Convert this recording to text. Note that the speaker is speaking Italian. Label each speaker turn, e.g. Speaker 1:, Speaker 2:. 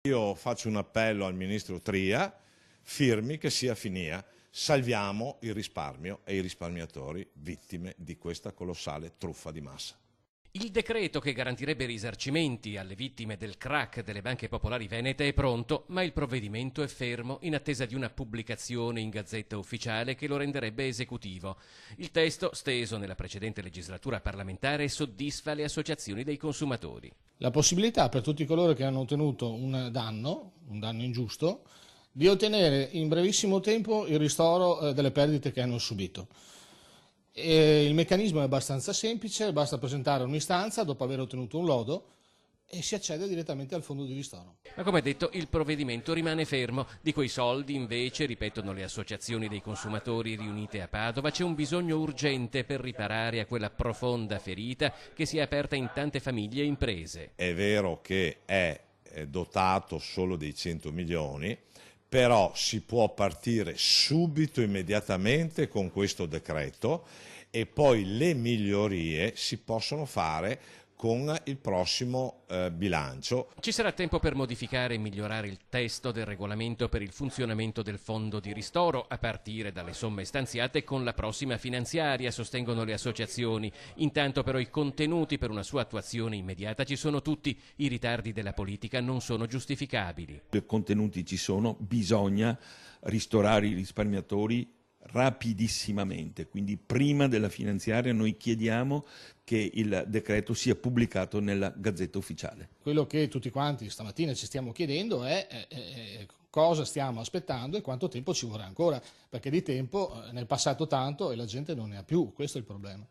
Speaker 1: Io faccio un appello al ministro Tria, firmi che sia finita, salviamo il risparmio e i risparmiatori vittime di questa colossale truffa di massa.
Speaker 2: Il decreto che garantirebbe risarcimenti alle vittime del crack delle banche popolari venete è pronto, ma il provvedimento è fermo in attesa di una pubblicazione in Gazzetta Ufficiale che lo renderebbe esecutivo. Il testo, steso nella precedente legislatura parlamentare, soddisfa le associazioni dei consumatori.
Speaker 3: La possibilità per tutti coloro che hanno ottenuto un danno ingiusto, di ottenere in brevissimo tempo il ristoro delle perdite che hanno subito. Il meccanismo è abbastanza semplice, basta presentare un'istanza dopo aver ottenuto un lodo e si accede direttamente al fondo di ristoro.
Speaker 2: Ma come detto, il provvedimento rimane fermo. Di quei soldi, invece, ripetono le associazioni dei consumatori riunite a Padova, c'è un bisogno urgente per riparare a quella profonda ferita che si è aperta in tante famiglie e imprese.
Speaker 1: È vero che è dotato solo dei 100 milioni, però si può partire subito, immediatamente con questo decreto e poi le migliorie si possono fare con il prossimo bilancio.
Speaker 2: Ci sarà tempo per modificare e migliorare il testo del regolamento per il funzionamento del fondo di ristoro, a partire dalle somme stanziate con la prossima finanziaria, sostengono le associazioni. Intanto però i contenuti per una sua attuazione immediata ci sono tutti, i ritardi della politica non sono giustificabili.
Speaker 4: I contenuti ci sono, bisogna ristorare i risparmiatori rapidissimamente, quindi prima della finanziaria noi chiediamo che il decreto sia pubblicato nella Gazzetta Ufficiale.
Speaker 3: Quello che tutti quanti stamattina ci stiamo chiedendo è cosa stiamo aspettando e quanto tempo ci vorrà ancora, perché di tempo ne è passato tanto e la gente non ne ha più, questo è il problema.